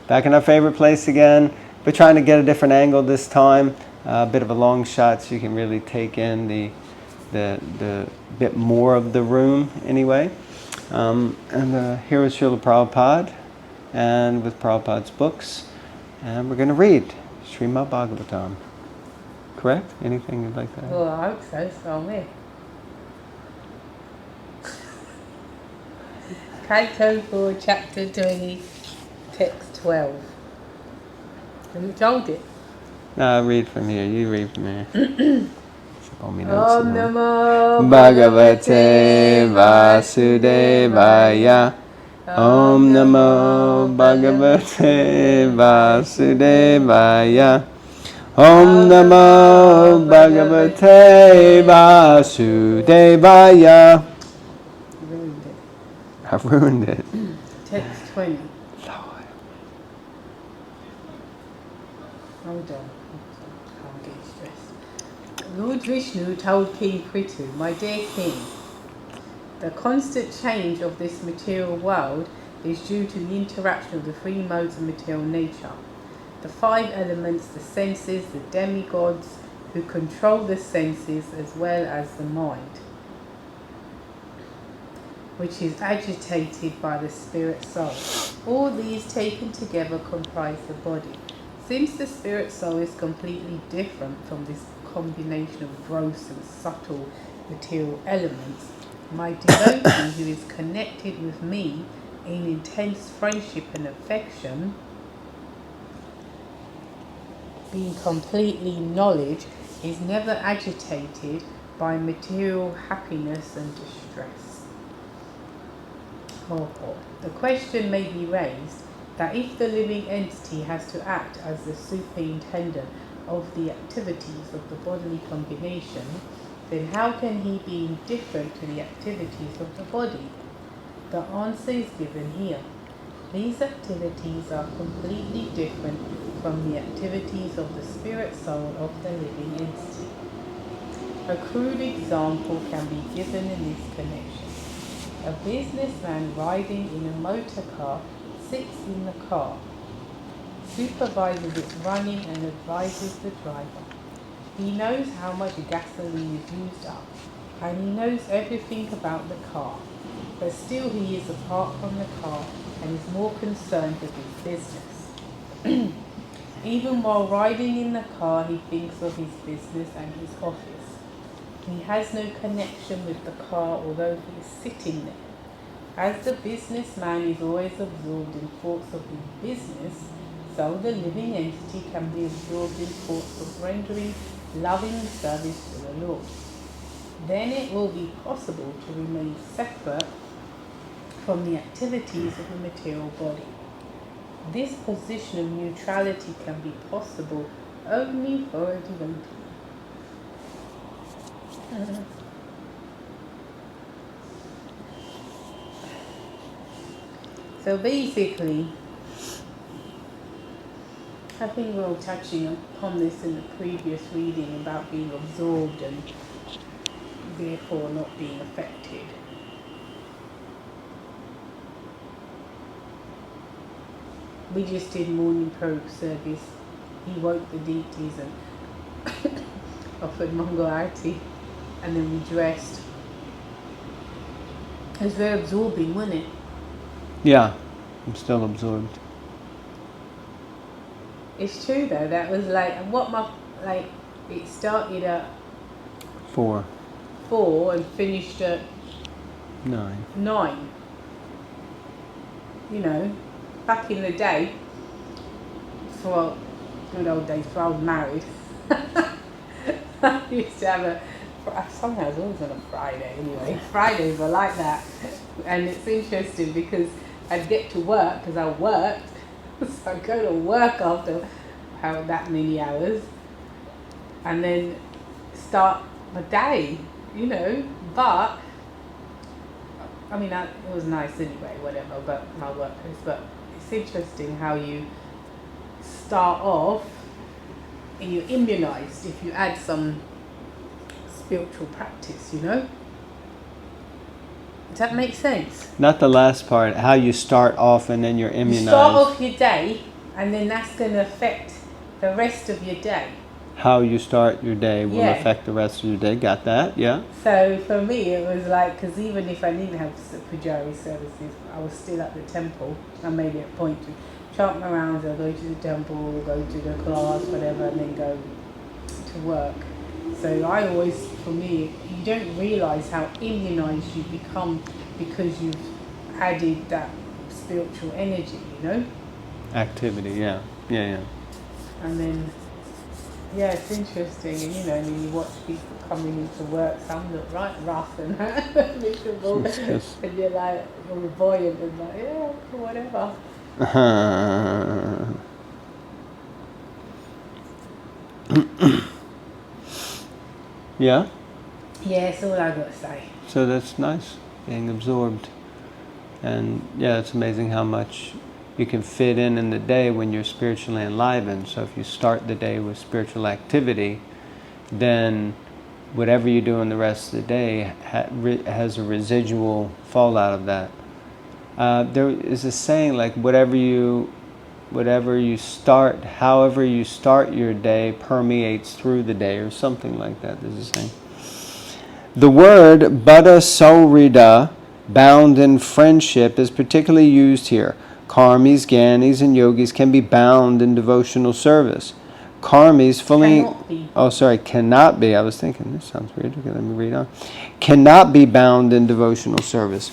Back in our favorite place again. We're trying to get a different angle this time. A bit of a long shot so you can really take in the bit more of the room anyway. And here is Srila Prabhupada, and with Prabhupada's books. And we're going to read Srimad Bhagavatam. Correct? Anything you'd like to add? Well, I hope so, Swami. Canto 4, Chapter 3, Text 12. Have you told it? No, I'll read from here. You read from here. Om Namo Bhagavate Vasudevaya. Om Namo Bhagavate Vasudevaya. Om Namo Bhagavate Vasudevaya. Ruined it. I've ruined it. Text 20. Lord. Hold on. Can't get stressed. Lord Vishnu told King Prithu, "My dear king, the constant change of this material world is due to the interaction of the three modes of material nature. The five elements, the senses, the demigods who control the senses as well as the mind, which is agitated by the spirit soul. All these taken together comprise the body. Since the spirit soul is completely different from this combination of gross and subtle material elements, my devotee who is connected with me in intense friendship and affection, being completely knowledge, is never agitated by material happiness and distress." The question may be raised that if the living entity has to act as the superintendent of the activities of the bodily combination, then how can he be indifferent to the activities of the body? The answer is given here. These activities are completely different from the activities of the spirit soul of the living entity. A crude example can be given in this connection. A businessman riding in a motor car sits in the car, supervises its running and advises the driver. He knows how much gasoline is used up, and he knows everything about the car, but still he is apart from the car and is more concerned with his business. Even while riding in the car, he thinks of his business and his office. He has no connection with the car, although he is sitting there. As the businessman is always absorbed in thoughts of his business, so the living entity can be absorbed in thoughts of rendering loving service to the Lord. Then it will be possible to remain separate from the activities of the material body. This position of neutrality can be possible only for a devotee. So basically, I think we were touching upon this in the previous reading about being absorbed and therefore not being affected. We just did morning prayer service. He woke the deities and offered Mangal Arati, and then we dressed. It was very absorbing, wasn't it? Yeah, I'm still absorbed. It's true though, that was it started at 4. 4 and finished at 9. 9. You know, back in the day, for good old days, before I was married, I used to have somehow it was always on a Friday anyway. Fridays were like that. And it's interesting because I'd get to work, because I worked, so I'd go to work after that many hours, and then start my day, you know. But I mean, it was nice anyway, whatever, but my workplace. But it's interesting how you start off and you're immunized if you add some spiritual practice, you know. Does that make sense? Not the last part, how you start off and then you're immunized. You start off your day, and then that's going to affect the rest of your day. How you start your day will affect the rest of your day. Got that? Yeah. So for me, it was like, because even if I didn't have Pujari services, I was still at the temple. I made it a point to chant my rounds, or go to the temple, go to the class, whatever, and then go to work. So I always, for me, you don't realise how immunized you become because you've added that spiritual energy, you know? Activity, yeah. Yeah. And then, yeah, it's interesting, and you know, and then you watch people coming into work, some look right rough and miserable, and you're like, all buoyant and like, yeah, whatever. Yeah? Yeah, that's all I got to say. So that's nice, being absorbed. And yeah, it's amazing how much you can fit in the day when you're spiritually enlivened. So if you start the day with spiritual activity, then whatever you do in the rest of the day has a residual fallout of that. There is a saying like, whatever you start, however you start your day permeates through the day, or something like that. There's a saying. The word Buddha Saurida, bound in friendship, is particularly used here. Karmis, Gyanis, and Yogis can be bound in devotional service. Karmis fully... cannot be. I was thinking, this sounds weird. Okay, let me read on. Cannot be bound in devotional service.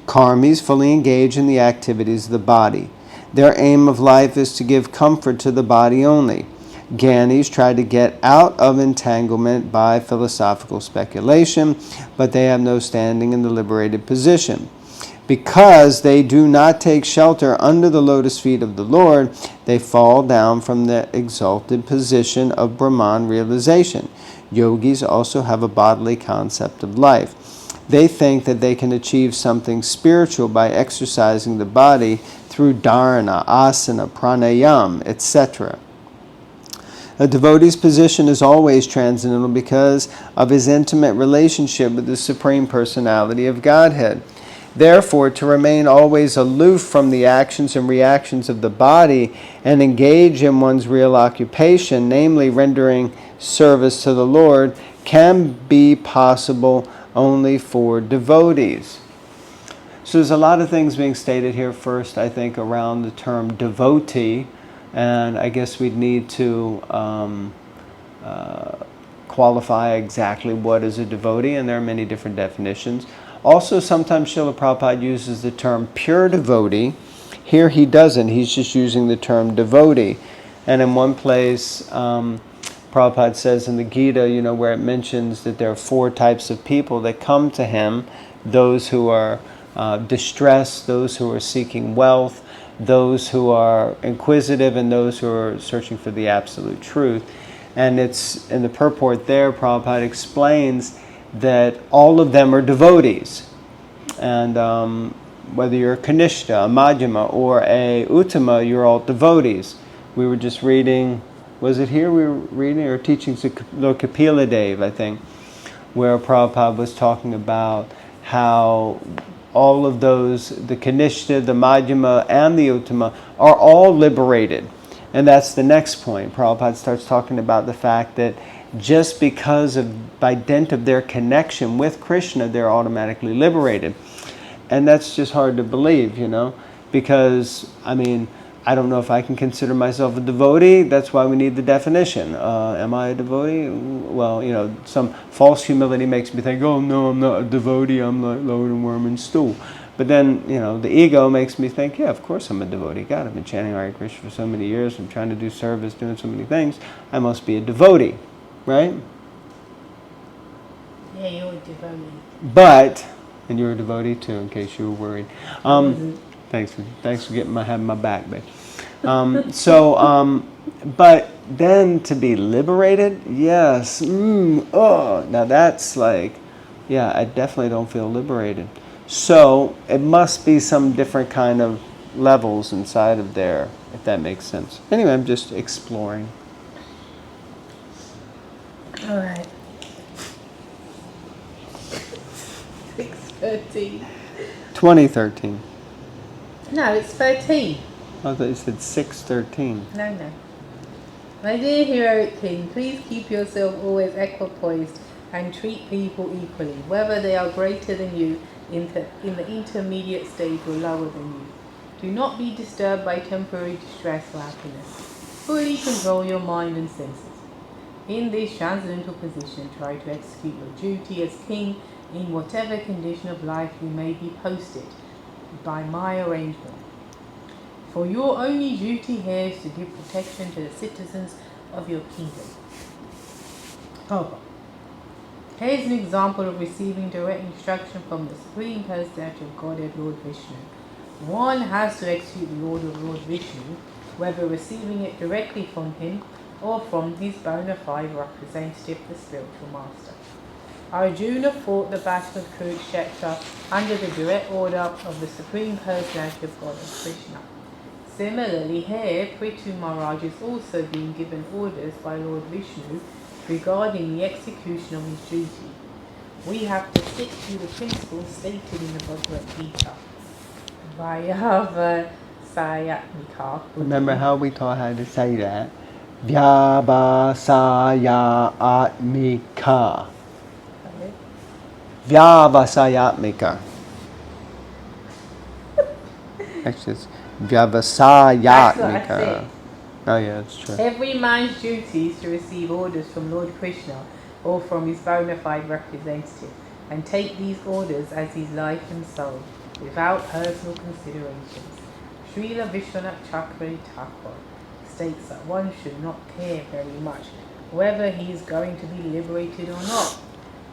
Karmis fully engage in the activities of the body. Their aim of life is to give comfort to the body only. Gyanis try to get out of entanglement by philosophical speculation, but they have no standing in the liberated position. Because they do not take shelter under the lotus feet of the Lord, they fall down from the exalted position of Brahman realization. Yogis also have a bodily concept of life. They think that they can achieve something spiritual by exercising the body through dharana, asana, pranayam, etc. A devotee's position is always transcendental because of his intimate relationship with the Supreme Personality of Godhead. Therefore, to remain always aloof from the actions and reactions of the body and engage in one's real occupation, namely rendering service to the Lord, can be possible only for devotees. So there's a lot of things being stated here. First, I think, around the term devotee, and I guess we'd need to qualify exactly what is a devotee, and there are many different definitions. Also, sometimes Srila Prabhupada uses the term pure devotee. Here he doesn't. He's just using the term devotee. And in one place, Prabhupada says in the Gita, where it mentions that there are 4 types of people that come to him: those who are distressed, those who are seeking wealth, those who are inquisitive, and those who are searching for the absolute truth. And it's in the purport there, Prabhupada explains that all of them are devotees. And whether you're a Kanishta, a Madhyama, or a Uttama, you're all devotees. We were just reading, was it here we were reading, or teaching Kapila Dev, I think, where Prabhupada was talking about how all of those, the Kanishta, the Madhyama, and the Uttama, are all liberated. And that's the next point. Prabhupada starts talking about the fact that just because by dint of their connection with Krishna, they're automatically liberated. And that's just hard to believe, because, I don't know if I can consider myself a devotee. That's why we need the definition. Am I a devotee? Well, some false humility makes me think, oh no, I'm not a devotee, I'm like lower than worm and stool. But then, the ego makes me think, yeah, of course I'm a devotee. God, I've been chanting Hare Krishna for so many years, I'm trying to do service, doing so many things, I must be a devotee. Right? Yeah, you're a devotee. But, and you're a devotee too, in case you were worried. Thanks for having my back, babe. But then to be liberated, yes. Now that's like, yeah, I definitely don't feel liberated. So it must be some different kind of levels inside of there, if that makes sense. Anyway, I'm just exploring. All right. 13. 2013. No, it's 13. I thought you said 613. No. My dear heroic king, please keep yourself always equipoised and treat people equally, whether they are greater than you in the intermediate stage or lower than you. Do not be disturbed by temporary distress or happiness. Fully control your mind and senses. In this transcendental position, try to execute your duty as king in whatever condition of life you may be posted by my arrangement. For your only duty here is to give protection to the citizens of your kingdom. However, here is an example of receiving direct instruction from the Supreme Personality of Godhead, Lord Vishnu. One has to execute the order of Lord Vishnu, whether receiving it directly from him or from his bona fide representative, the spiritual master. Arjuna fought the battle of Kurukshetra under the direct order of the Supreme Personality of Godhead, Krishna. Similarly, here, Prithu Maharaj is also being given orders by Lord Vishnu regarding the execution of his duty. We have to stick to the principles stated in the Bhagavad Gita. Bhava Bhakti. Remember how we taught how to say that? Vyavasayatmika. Vyavasayatmika. Actually, it's Vyavasayatmika. Oh yeah, that's true. Every man's duty is to receive orders from Lord Krishna or from his bona fide representative and take these orders as his life and soul, without personal considerations. Srila Vishwanath Chakravarti Thakur states that one should not care very much whether he is going to be liberated or not,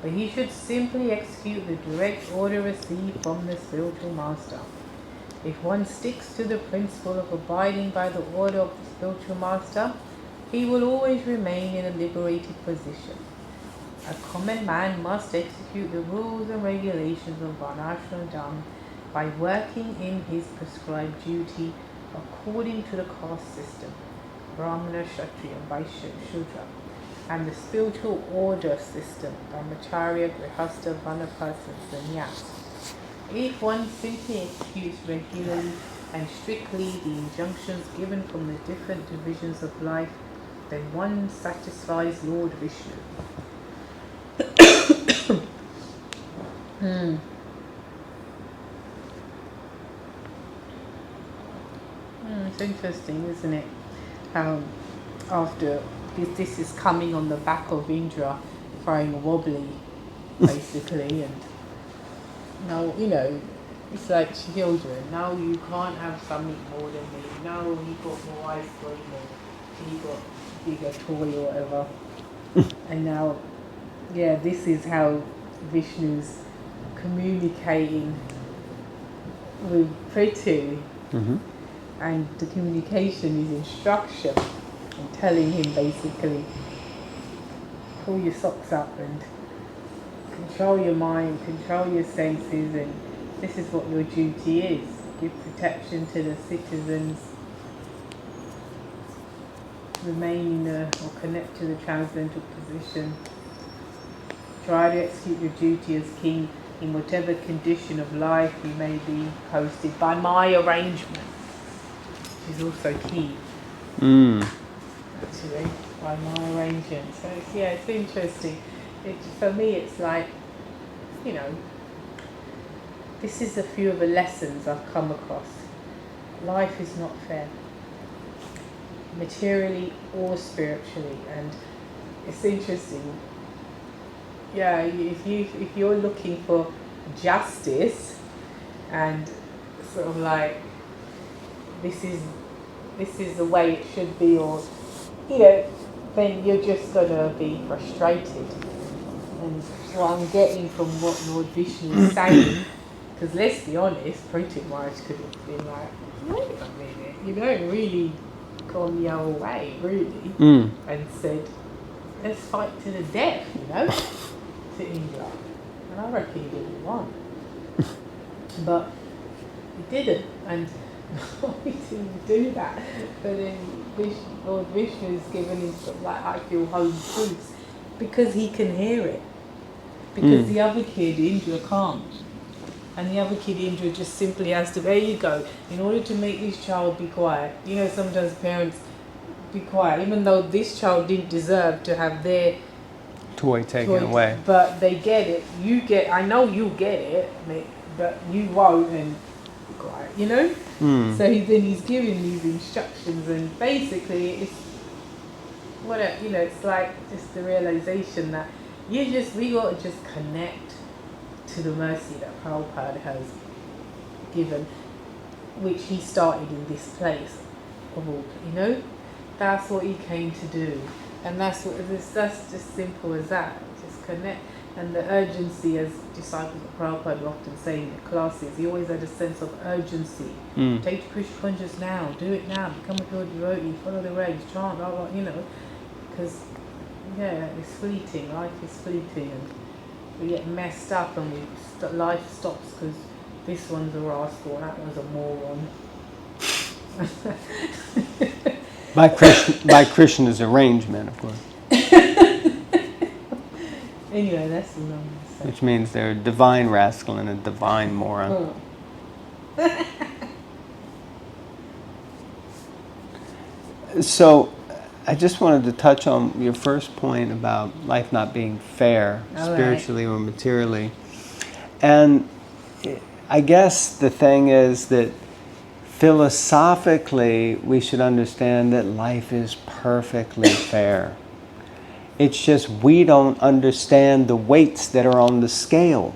but he should simply execute the direct order received from the spiritual master. If one sticks to the principle of abiding by the order of the spiritual master, he will always remain in a liberated position. A common man must execute the rules and regulations of Varnashram Dharma by working in his prescribed duty according to the caste system, Brahmana, Kshatriya, Vaishya, Shudra, and the spiritual order system, Brahmacharya, Grihastha, Vanaprastha, and Sannyas. If one simply executes regularly and strictly the injunctions given from the different divisions of life, then one satisfies Lord Vishnu. It's interesting, isn't it? How after this is coming on the back of Indra throwing wobbly, basically, and now, it's like children. Now you can't have something more than me. Now he got more ice cream or he got bigger toy or whatever. And now, this is how Vishnu's communicating with Prithu. Mm-hmm. And the communication is instruction and telling him basically, pull your socks up and control your mind, control your senses, and this is what your duty is. Give protection to the citizens, remain or connect to the transcendental position, try to execute your duty as king in whatever condition of life you may be posted by my arrangement, which is also key. Actually, by my arrangement. So it's interesting. For me, it's like, this is a few of the lessons I've come across. Life is not fair, materially or spiritually, and it's interesting. If you're looking for justice and sort of like this is the way it should be, or then you're just gonna be frustrated. And what I'm getting from what Lord Vishnu is saying, because let's be honest, Prithu Maharaj could have been like, wait a minute, really gone the other way, really, and said, let's fight to the death, to Indra. And I reckon he didn't want. But he didn't, and he didn't do that. But then Lord Vishnu is giving him sort of like, I feel home truths, because he can hear it. Because the other kid, Indra, can't. and the other kid Indra just simply has to, there you go, in order to make this child be quiet. You know, sometimes parents be quiet, even though this child didn't deserve to have their toy taken away. But they get it. You get, I know you get it, but you won't, and be quiet, you know? So he's giving these instructions, and basically it's it's like just the realization that we got to just connect to the mercy that Prabhupada has given, which he started in this place of all, that's what he came to do, and that's just simple as that. Just connect, and the urgency, as disciples of Prabhupada often say in the classes, he always had a sense of urgency. Take to Krishna conscious now, do it now, become a pure devotee, follow the regs, chant, blah, blah, because it's fleeting, life is fleeting, and we get messed up, and life stops because this one's a rascal, that one's a moron. By Krishna's arrangement, of course. Anyway, that's the number. Which means they're a divine rascal and a divine moron. So, I just wanted to touch on your first point about life not being fair, spiritually or materially. And I guess the thing is that philosophically, we should understand that life is perfectly fair. It's just we don't understand the weights that are on the scale.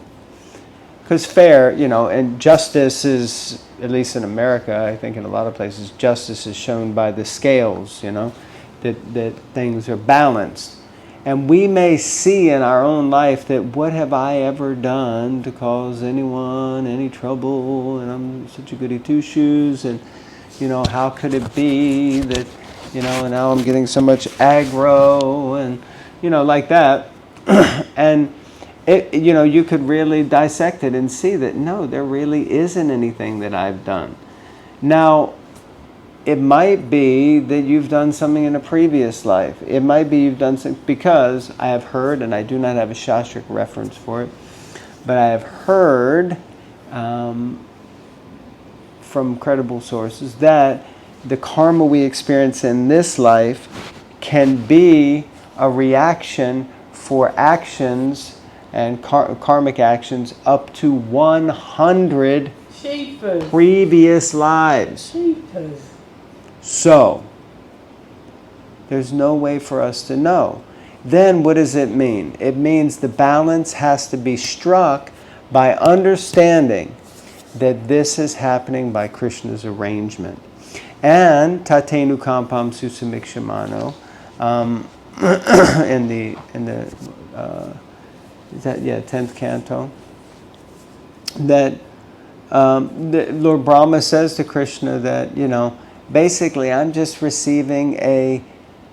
Because fair, and justice is, at least in America, I think in a lot of places, justice is shown by the scales, that things are balanced. And we may see in our own life that what have I ever done to cause anyone any trouble, and I'm such a goody two-shoes, and how could it be that and now I'm getting so much aggro, and like that. And it, you could really dissect it and see that no, there really isn't anything that I've done. Now, it might be that you've done something in a previous life. It might be you've done something, because I have heard, and I do not have a Shastric reference for it, but I have heard from credible sources that the karma we experience in this life can be a reaction for actions and karmic actions up to 100 previous lives. So, there's no way for us to know. Then what does it mean? It means the balance has to be struck by understanding that this is happening by Krishna's arrangement. And Tatenu Kampam Susamikshimano in the 10th canto, that Lord Brahma says to Krishna that, basically I'm just receiving a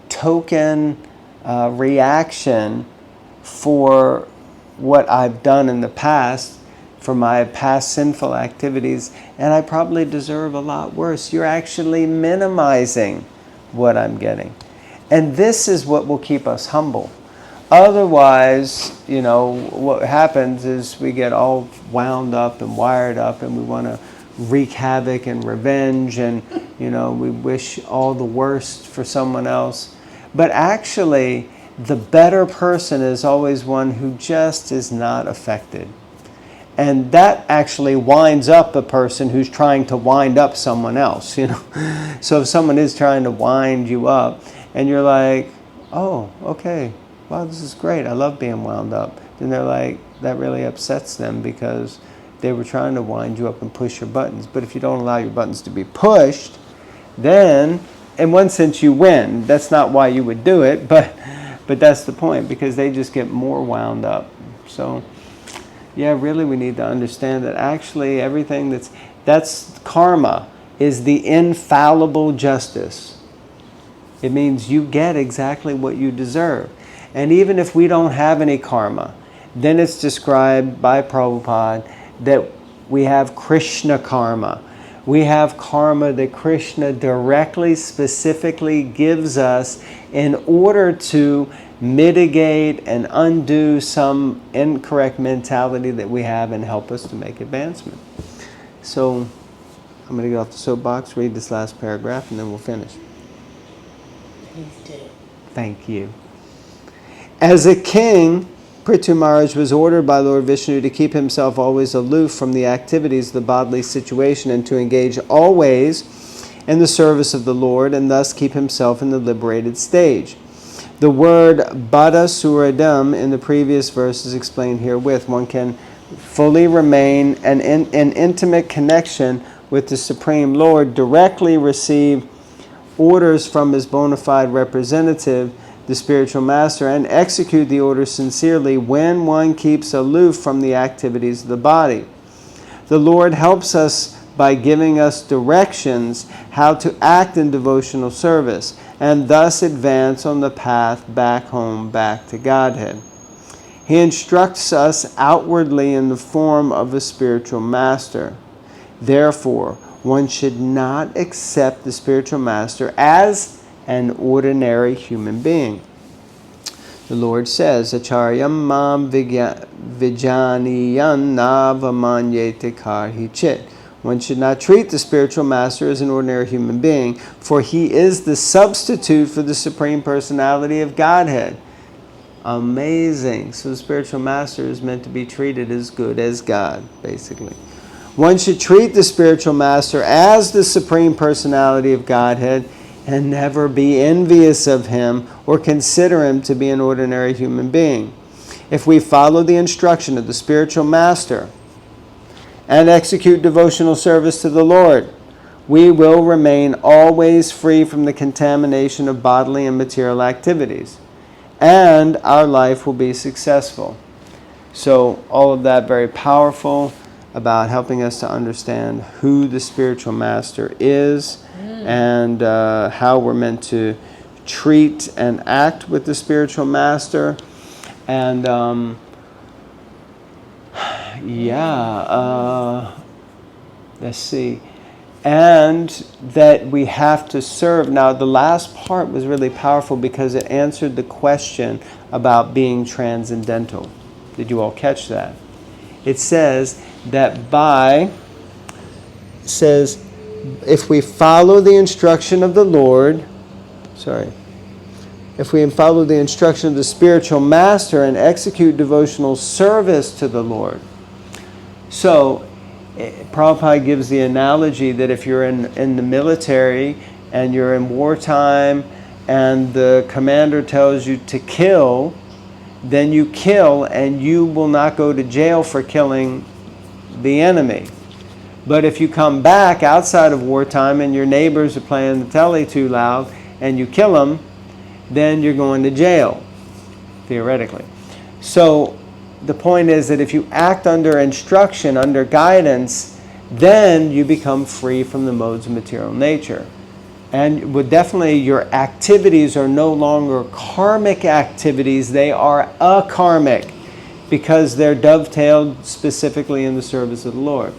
token reaction for what I've done in the past, for my past sinful activities, and I probably deserve a lot worse. You're actually minimizing what I'm getting. And this is what will keep us humble. Otherwise, what happens is we get all wound up and wired up, and we want to wreak havoc and revenge, and we wish all the worst for someone else. But actually, the better person is always one who just is not affected. And that actually winds up a person who's trying to wind up someone else, So if someone is trying to wind you up, and you're like, oh, okay, wow, this is great, I love being wound up. Then they're like, that really upsets them because they were trying to wind you up and push your buttons. But if you don't allow your buttons to be pushed, then in one sense you win. That's not why you would do it, but that's the point, because they just get more wound up. So yeah, really we need to understand that actually everything that's karma is the infallible justice. It means you get exactly what you deserve. And even if we don't have any karma, then it's described by Prabhupada that we have Krishna karma, We have karma that Krishna directly, specifically gives us in order to mitigate and undo some incorrect mentality that we have and help us to make advancement. So I'm going to get off the soapbox, read this last paragraph, and then we'll finish. Please do. Thank you. As a king, Prithu Maharaj was ordered by Lord Vishnu to keep himself always aloof from the activities of the bodily situation and to engage always in the service of the Lord and thus keep himself in the liberated stage. The word bada suradam in the previous verse is explained herewith. One can fully remain in intimate connection with the Supreme Lord, directly receive orders from his bona fide representative, the spiritual master, and execute the orders sincerely when one keeps aloof from the activities of the body. The Lord helps us by giving us directions how to act in devotional service and thus advance on the path back home, back to Godhead. He instructs us outwardly in the form of a spiritual master. Therefore, one should not accept the spiritual master as an ordinary human being. The Lord says, Acharyam mam vijaniyan navamanyete karhi chit. One should not treat the spiritual master as an ordinary human being, for he is the substitute for the Supreme Personality of Godhead. Amazing. So the spiritual master is meant to be treated as good as God, basically. One should treat the spiritual master as the Supreme Personality of Godhead and never be envious of him or consider him to be an ordinary human being. If we follow the instruction of the spiritual master and execute devotional service to the Lord, we will remain always free from the contamination of bodily and material activities, and our life will be successful. So all of that very powerful about helping us to understand who the spiritual master is and how we're meant to treat and act with the spiritual master. And let's see. And that we have to serve. Now, the last part was really powerful because it answered the question about being transcendental. Did you all catch that? It says that if we follow the instruction of the Lord, if we follow the instruction of the spiritual master and execute devotional service to the Lord. So, Prabhupada gives the analogy that if you're in the military and you're in wartime and the commander tells you to kill, then you kill and you will not go to jail for killing the enemy. But if you come back outside of wartime and your neighbors are playing the telly too loud and you kill them, then you're going to jail, theoretically. So the point is that if you act under instruction, under guidance, then you become free from the modes of material nature. And definitely your activities are no longer karmic activities, they are akarmic, because they're dovetailed specifically in the service of the Lord.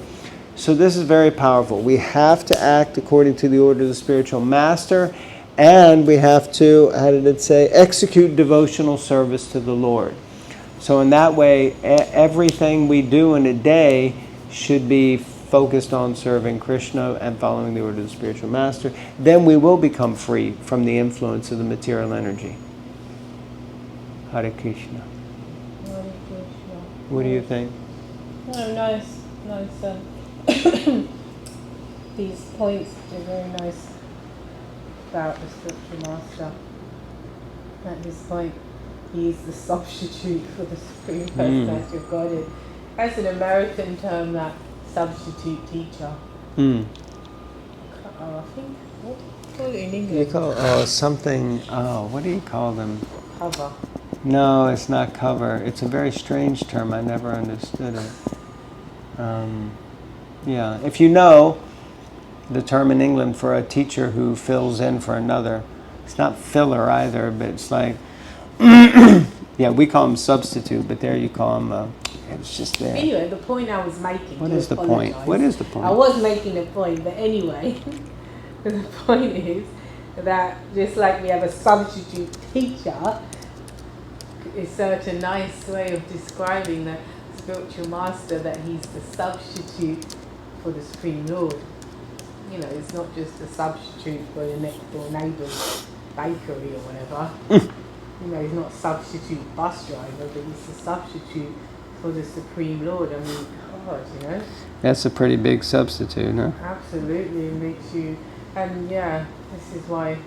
So this is very powerful. We have to act according to the order of the spiritual master, and we have to, how did it say, execute devotional service to the Lord. So in that way, everything we do in a day should be focused on serving Krishna and following the order of the spiritual master. Then we will become free from the influence of the material energy. Hare Krishna. Hare Krishna. What do you think? Oh, nice. These points are very nice about the spiritual master. At this point, he is the substitute for the Supreme Personality of Godhead. That's an American term, that substitute teacher. I think, what do you call it in English? You call something, what do you call them? Cover. No, it's not cover. It's a very strange term. I never understood it. If you know the term in England for a teacher who fills in for another, it's not filler either, but it's like, we call them substitute, but there you call them It was just there. Anyway, the point I was making. What is the point? What is the point? I was making a point, but anyway, the point is that just like we have a substitute teacher, it's such a nice way of describing the spiritual master, that he's the substitute for the Supreme Lord. You know, it's not just a substitute for your next door neighbour's bakery or whatever. You know, he's not a substitute bus driver, but he's a substitute for the Supreme Lord. I mean, God, you know. That's a pretty big substitute, huh? Absolutely, it makes you, and yeah, this is why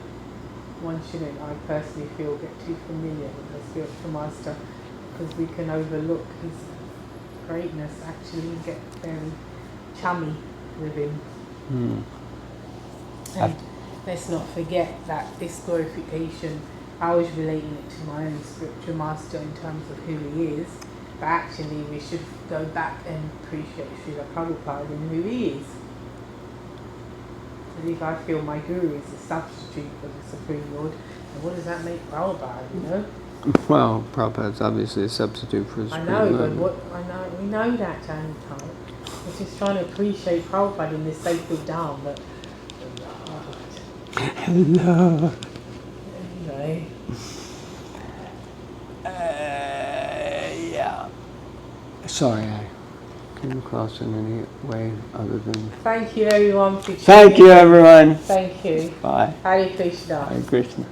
one shouldn't, I personally feel, get too familiar with the spiritual master, because we can overlook his greatness actually and get very chummy with him. And let's not forget that this glorification, I was relating it to my own spiritual master in terms of who he is, but actually we should go back and appreciate Srila Prabhupada and who he is. Because if I feel my guru is a substitute for the Supreme Lord, then what does that make Prabhupada, you know? Well, Prabhupada's obviously a substitute for the I Supreme know, Lord. but what I know, we know that, Nitai. We're just trying to appreciate Prabhupada in this sacred Dharma, but Hello. anyway. Yeah. Sorry, I came across in any way other than... Thank you everyone for tuning Thank you, in. everyone. Thank you. Bye. Hare Krishna. Hare Krishna.